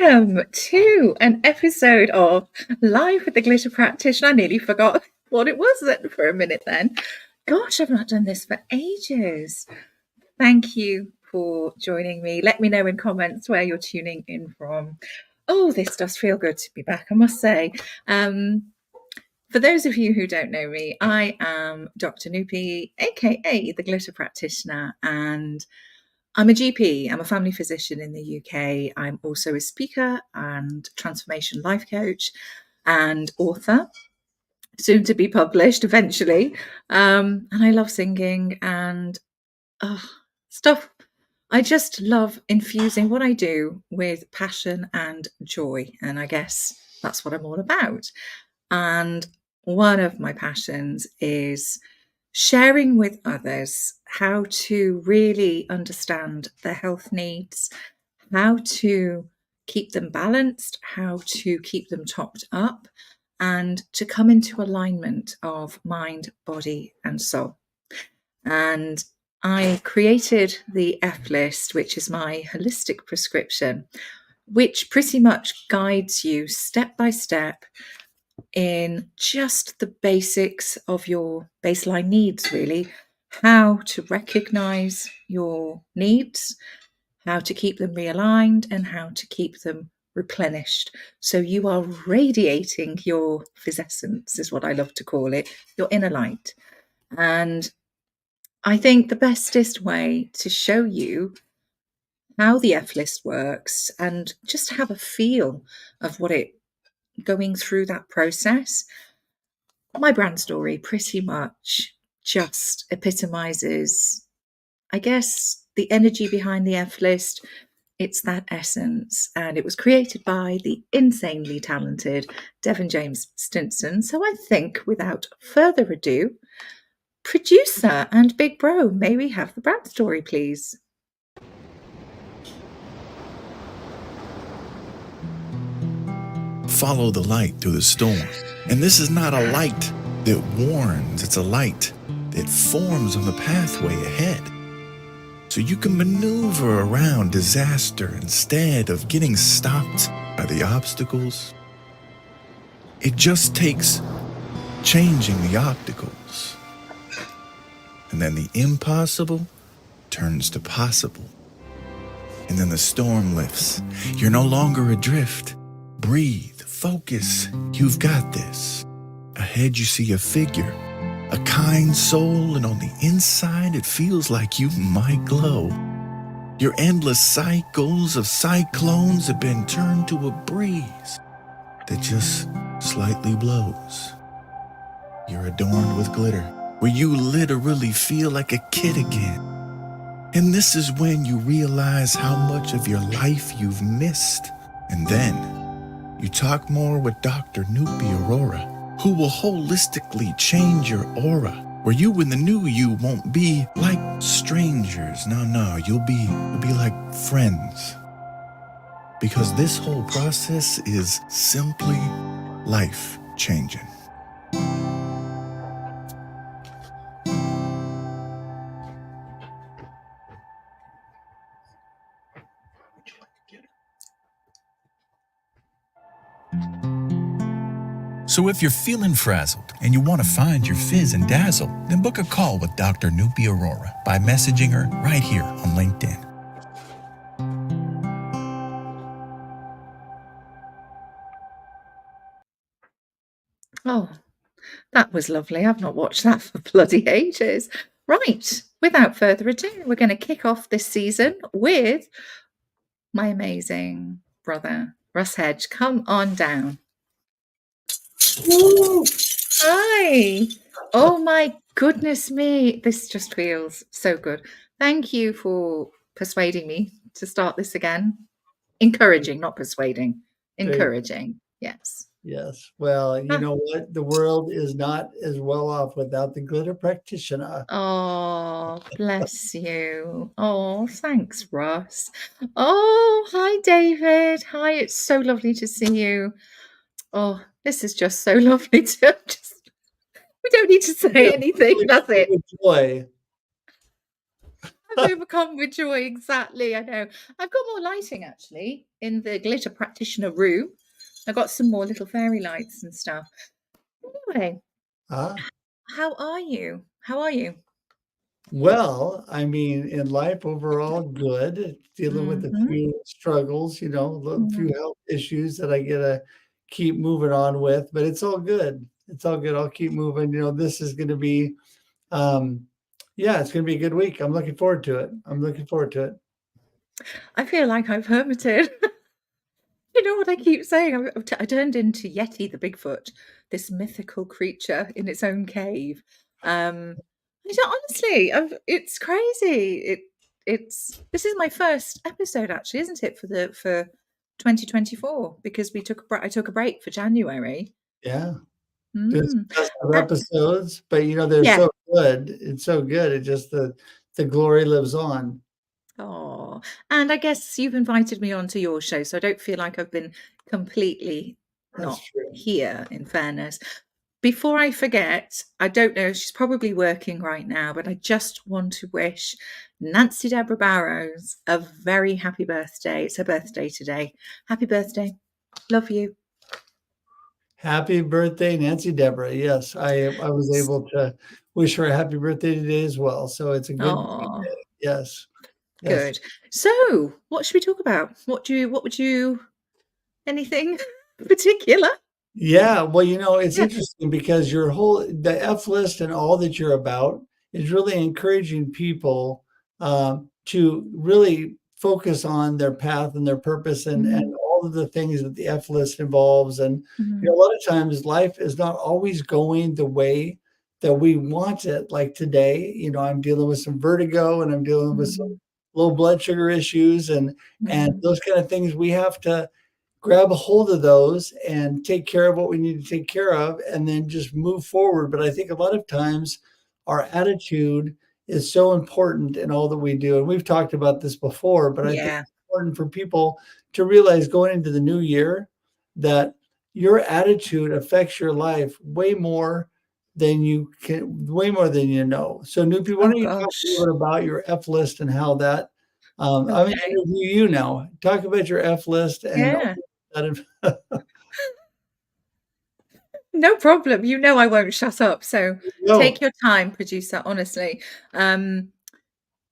welcome to an episode of Live with the Glitter Practitioner. I nearly forgot what it was for a minute then. Gosh, I've not done this for ages. Thank you for joining me. Let me know in comments where you're tuning in from. Oh, this does feel good to be back, I must say. For those of you who don't know me, I am Dr. Noopy, aka the Glitter Practitioner, and I'm a GP. I'm a family physician in the UK. I'm also a speaker and transformation life coach and author, soon to be published eventually. And I love singing and stuff. I just love infusing what I do with passion and joy. And I guess that's what I'm all about. And one of my passions is sharing with others how to really understand their health needs, how to keep them balanced, how to keep them topped up, and to come into alignment of mind, body, and soul. And I created the F list, which is my holistic prescription, which pretty much guides you step by step in just the basics of your baseline needs, really. How to recognize your needs, how to keep them realigned, and how to keep them replenished. So you are radiating your physessence, is what I love to call it, your inner light. And I think the bestest way to show you how the F list works and just have a feel of what it going through that process. My brand story pretty much just epitomizes, I guess, the energy behind the F list. It's that essence, and it was created by the insanely talented Devon James Stinson. So I think, without further ado, producer and Big Bro, may we have the brand story, please? Follow the light through the storm. And this is not a light that warns, it's a light that forms on the pathway ahead. So you can maneuver around disaster instead of getting stopped by the obstacles. It just takes changing the obstacles. And then the impossible turns to possible. And then the storm lifts. You're no longer adrift. Breathe, focus, you've got this. Ahead you see a figure, a kind soul, and on the inside it feels like you might glow. Your endless cycles of cyclones have been turned to a breeze that just slightly blows. You're adorned with glitter, where you literally feel like a kid again. And this is when you realize how much of your life you've missed. And then you talk more with Dr. Noopy Aurora, who will holistically change your aura, where you and the new you won't be like strangers. No, you'll be like friends. Because this whole process is simply life-changing. So if you're feeling frazzled and you want to find your fizz and dazzle, then book a call with Dr. Noopy Aurora by messaging her right here on LinkedIn. Oh, that was lovely. I've not watched that for bloody ages. Right, without further ado, we're going to kick off this season with my amazing brother, Russ Hedge. Come on down. Ooh, hi. Oh my goodness me. This just feels so good. Thank you for persuading me to start this again. Encouraging, not persuading. Encouraging. Yes. Yes. Well, you know what? The world is not as well off without the Glitter Practitioner. Oh, bless you. Oh, thanks, Ross. Oh, hi, David. Hi, it's so lovely to see you. Oh, this is just so lovely to just, we don't need to say anything, does it? Joy. Overcome with joy, exactly. I know. I've got more lighting actually in the Glitter Practitioner room. I've got some more little fairy lights and stuff. Anyway, Ah, how are you? How are you? well, I mean, in life overall, good. Dealing with a Mm-hmm. few struggles, a few health issues that I gotta keep moving on with, but it's all good. It's all good. I'll keep moving. This is gonna be, um, yeah, it's gonna be a good week. I'm looking forward to it. I'm looking forward to it. I feel like I've hermited. You know what I keep saying? I turned into Yeti the Bigfoot, this mythical creature in its own cave. Honestly, it's crazy. It's this is my first episode actually, isn't it, for 2024 because I took a break for January. Yeah. There's Mm. best of Uh, episodes, but, they're yeah. so good. It's so good. It just the glory lives on. Oh, and I guess you've invited me onto your show, so I don't feel like I've been completely That's not true. here, in fairness. Before I forget, I don't know, she's probably working right now, but I just want to wish Nancy Deborah Barrows a very happy birthday. It's her birthday today. Happy birthday. Love you. Happy birthday, Nancy Deborah. Yes, I was able to wish her a happy birthday today as well. So it's a good Oh, day. Yes. Yes. good. So, what should we talk about? What would you, anything particular? Yeah, well, it's Yeah. interesting because the F list and all that you're about is really encouraging people to really focus on their path and their purpose and Mm, all of the things that the F list involves. And a mm, lot of times life is not always going the way that we want it. Like today, I'm dealing with some vertigo and I'm dealing with some mm, low blood sugar issues and mm. those kind of things. We have to grab a hold of those and take care of what we need to take care of and then just move forward. But I think a lot of times our attitude is so important in all that we do. And we've talked about this before, but I think Yeah. it's important for people to realize going into the new year that your attitude affects your life way more than you know. So Nupi, why Oh don't you talk a little gosh. bit about your F list and how that I'm going to Okay. interview you now. Talk about your F list and all Yeah. that. No problem. You know I won't shut up. So No. take your time, producer, honestly. Um,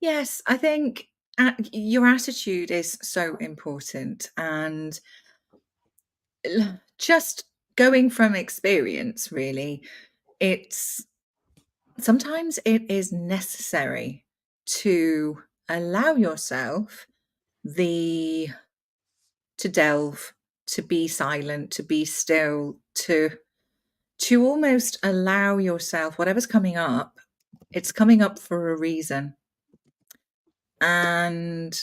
yes, I think your attitude is so important. And just going from experience, really, it's sometimes it is necessary to allow yourself the to delve, to be silent, to be still, to almost allow yourself whatever's coming up, it's coming up for a reason. And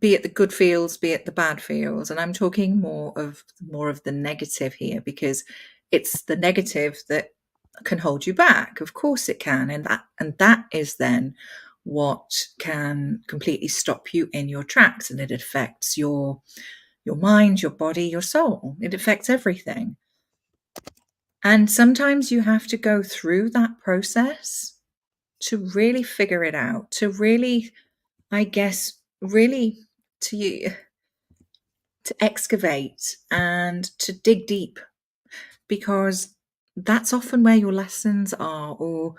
be it the good feels, be it the bad feels. And I'm talking more of the negative here because it's the negative that can hold you back. Of course it can. And that is then what can completely stop you in your tracks, and it affects your mind, your body, your soul. It affects everything. And sometimes you have to go through that process to really figure it out, to really, I guess, really to to excavate and to dig deep, because that's often where your lessons are, or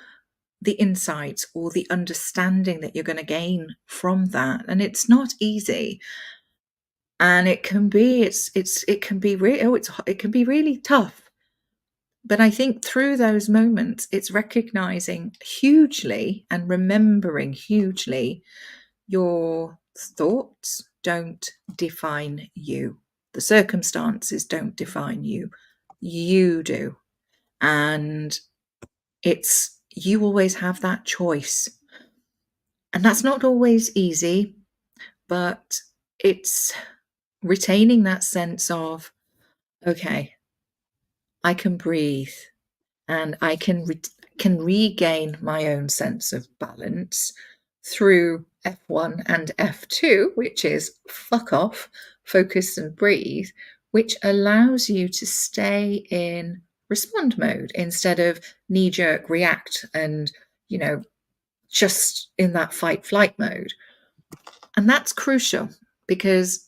the insights or the understanding that you're going to gain from that. And it's not easy. And it can be it can be really it can be really tough. But I think through those moments, it's recognizing hugely and remembering hugely your thoughts don't define you. The circumstances don't define you. You do. And you always have that choice. And that's not always easy, but it's retaining that sense of, okay, I can breathe. And I can regain my own sense of balance through F1 and F2, which is fuck off, focus and breathe, which allows you to stay in respond mode instead of knee jerk react and, you know, just in that fight flight mode. And that's crucial because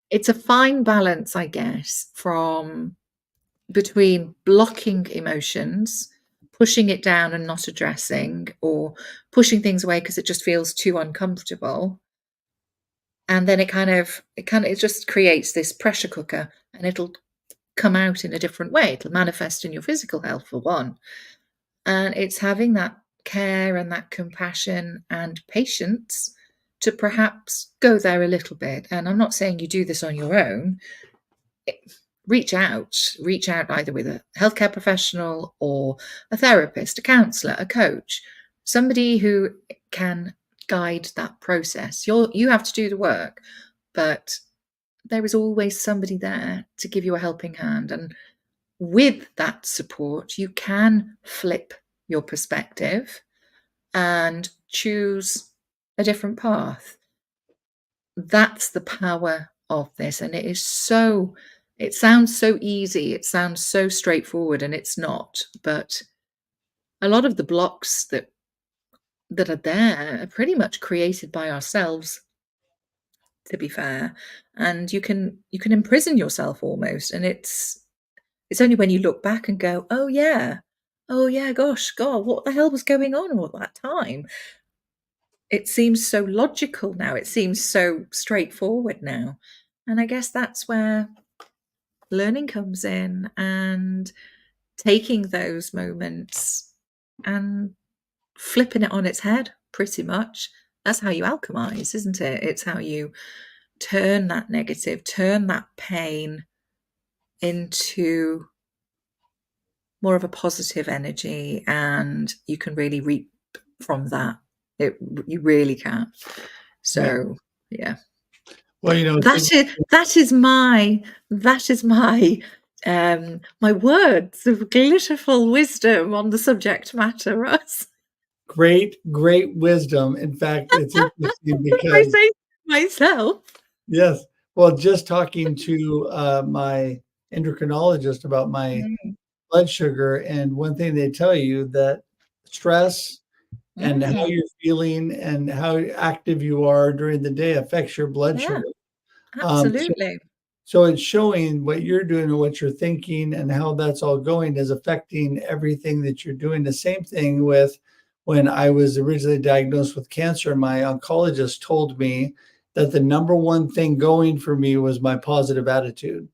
it's a fine balance, I guess, from between blocking emotions, pushing it down and not addressing, or pushing things away because it just feels too uncomfortable. And then it just creates this pressure cooker, and it'll come out in a different way. It'll manifest in your physical health for one. And it's having that care and that compassion and patience to perhaps go there a little bit. And I'm not saying you do this on your own. Reach out either with a healthcare professional or a therapist, a counselor, a coach, somebody who can guide that process. You have to do the work, but there is always somebody there to give you a helping hand. And with that support, you can flip your perspective and choose a different path. That's the power of this. And it sounds so easy, it sounds so straightforward, and it's not. But a lot of the blocks that are there are pretty much created by ourselves, to be fair. And you can imprison yourself almost. And it's only when you look back and go, oh yeah, gosh, God, what the hell was going on all that time? It seems so logical now. It seems so straightforward now. And I guess that's where learning comes in, and taking those moments and flipping it on its head, pretty much. That's how you alchemize, isn't it? It's how you turn that negative, turn that pain into more of a positive energy, and you can really reap from that. You really can. So yeah. Well, That is my my words of glitterful wisdom on the subject matter, Russ. great wisdom. In fact, it's interesting If I because say myself. yes, well, just talking to my endocrinologist about my blood sugar, and one thing they tell you that stress and how you're feeling and how active you are during the day affects your blood Yeah, sugar. absolutely. So it's showing what you're doing and what you're thinking and how that's all going is affecting everything that you're doing. The same thing with when I was originally diagnosed with cancer, my oncologist told me that the number one thing going for me was my positive attitude,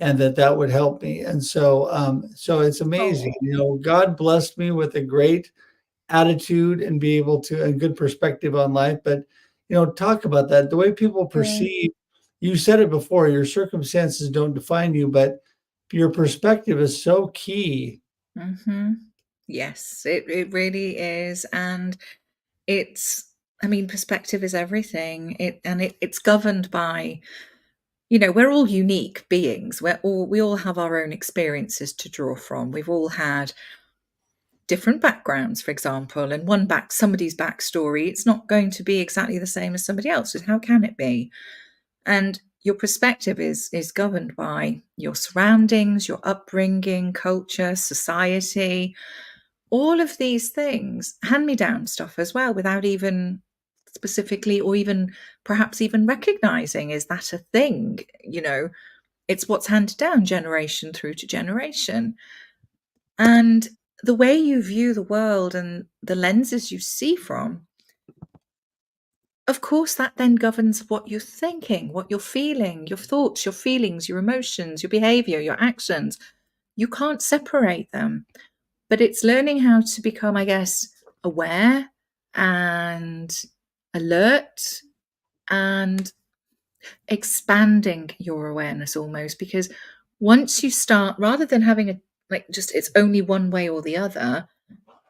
and that would help me. And so it's amazing. Oh, God blessed me with a great attitude and be able to a good perspective on life. But talk about that. The way people yeah. perceive, you said it before, your circumstances don't define you, but your perspective is so key. Yes, it really is. And perspective is everything. It's governed by, we're all unique beings. We all have our own experiences to draw from. We've all had different backgrounds, for example, and somebody's backstory, it's not going to be exactly the same as somebody else's. How can it be? And your perspective is governed by your surroundings, your upbringing, culture, society, all of these things, hand-me-down stuff as well, without even specifically or even perhaps even recognizing, is that a thing? It's what's handed down generation through to generation. And the way you view the world and the lenses you see from, of course, that then governs what you're thinking, what you're feeling, your thoughts, your feelings, your emotions, your behavior, your actions. You can't separate them. But it's learning how to become, I guess, aware and alert and expanding your awareness almost. Because once you start, rather than having it's only one way or the other,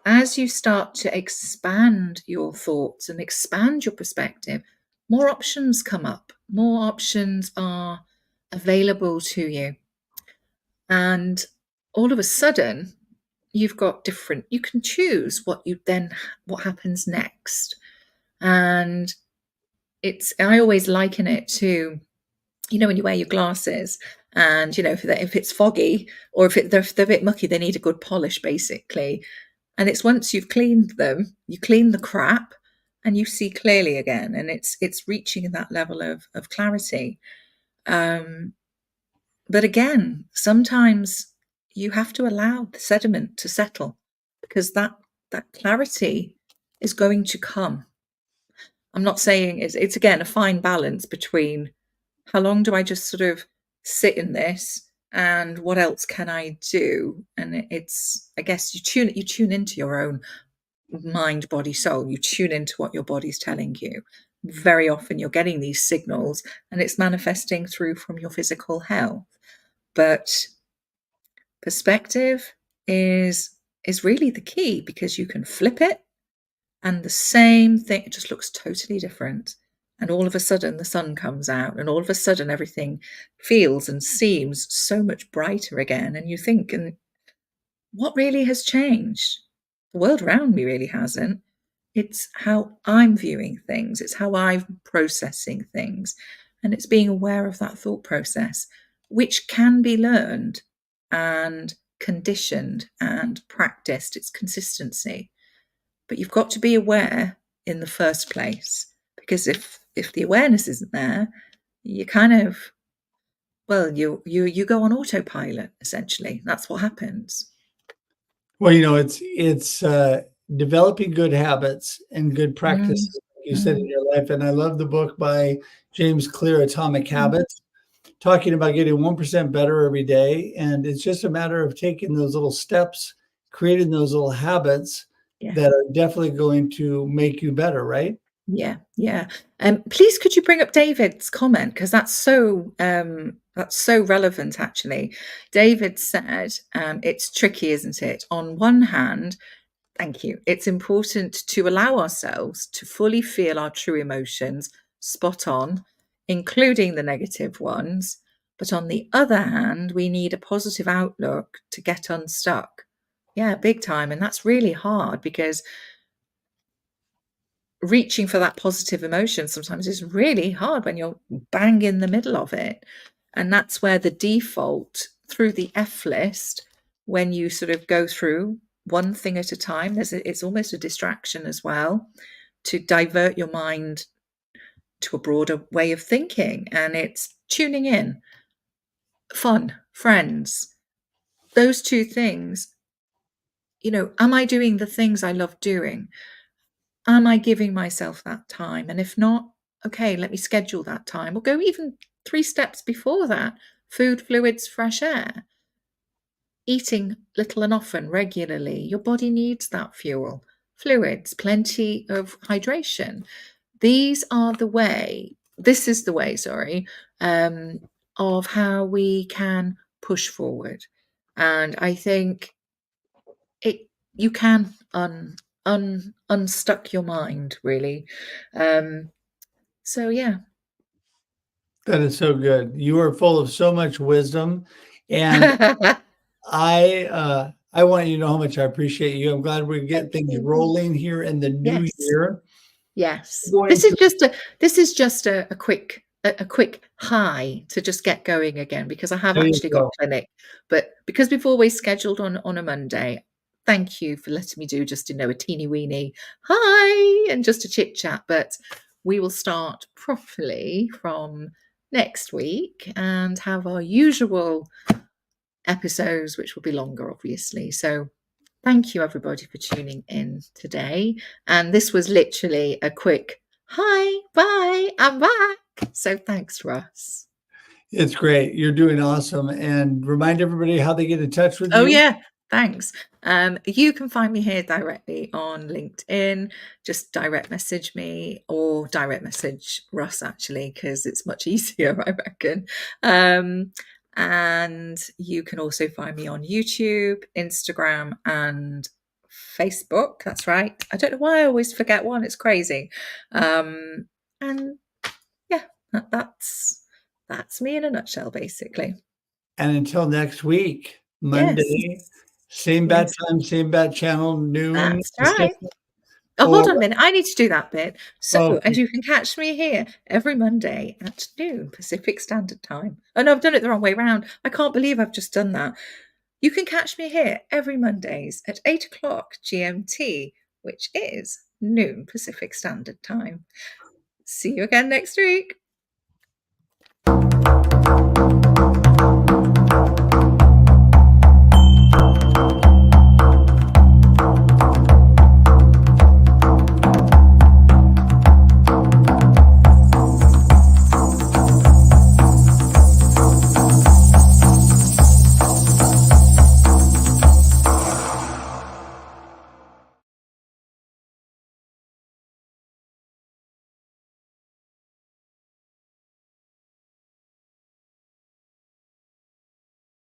as you start to expand your thoughts and expand your perspective, more options come up, more options are available to you. And all of a sudden, you can choose what happens next. And I always liken it to, when you wear your glasses and, if it's foggy or if they're a bit mucky, they need a good polish, basically. And it's once you've cleaned them, you clean the crap and you see clearly again. And it's reaching that level of clarity. But again, sometimes you have to allow the sediment to settle, because that clarity is going to come. I'm not saying it's again a fine balance between how long do I just sort of sit in this and what else can I do? And it's, I guess you tune into your own mind, body, soul. You tune into what your body's telling you. Very often you're getting these signals and it's manifesting through from your physical health. But perspective is really the key, because you can flip it and the same thing, it just looks totally different. And all of a sudden the sun comes out and all of a sudden everything feels and seems so much brighter again. And you think, and what really has changed? The world around me really hasn't. It's how I'm viewing things. It's how I'm processing things. And it's being aware of that thought process, which can be learned and conditioned and practiced. It's consistency. But you've got to be aware in the first place, because if the awareness isn't there, you kind of, well, you go on autopilot, essentially. That's what happens. Well, it's developing good habits and good practices, like you said, in your life. And I love the book by James Clear, Atomic Habits, talking about getting 1% better every day. And it's just a matter of taking those little steps, creating those little habits that are definitely going to make you better, right? Yeah. Please, could you bring up David's comment, because that's so relevant. Actually, David said, "It's tricky, isn't it? On one hand, thank you. It's important to allow ourselves to fully feel our true emotions, spot on, including the negative ones. But on the other hand, we need a positive outlook to get unstuck." Yeah, big time. And that's really hard, because reaching for that positive emotion sometimes is really hard when you're bang in the middle of it. And that's where the default through the F list, when you sort of go through one thing at a time, it's almost a distraction as well, to divert your mind to a broader way of thinking. And it's tuning in, fun, friends, those two things. Am I doing the things I love doing? Am I giving myself that time? And if not, okay, let me schedule that time, or go even 3 steps before that. Food, fluids, fresh air. Eating little and often, regularly. Your body needs that fuel. Fluids, plenty of hydration. This is the way, sorry, of how we can push forward. And I think you can unstuck your mind, really. So yeah. That is so good. You are full of so much wisdom, and I want you to know how much I appreciate you. I'm glad we get things rolling here in the new year. Yes. This is just a quick high to just get going again, because I have actually got clinic. But because we've always scheduled on a Monday, thank you for letting me do just a teeny weeny hi and just a chit chat. But we will start properly from next week and have our usual episodes, which will be longer, obviously. So thank you, everybody, for tuning in today. And this was literally a quick hi, bye, I'm back. So thanks, Russ. It's great. You're doing awesome. And remind everybody how they get in touch with you. Oh, yeah. Thanks. You can find me here directly on LinkedIn. Just direct message me, or direct message Russ, actually, because it's much easier, I reckon. And you can also find me on YouTube, Instagram, and Facebook. That's right. I don't know why I always forget one. It's crazy. And yeah, that's me in a nutshell, basically. And until next week, Monday, same bad time, same bad channel, noon. That's right. Oh, hold on a minute. I need to do that bit. So, as you can catch me here every Monday at noon Pacific Standard Time. Oh, no, I've done it the wrong way around. I can't believe I've just done that. You can catch me here every Mondays at 8 o'clock GMT, which is noon Pacific Standard Time. See you again next week.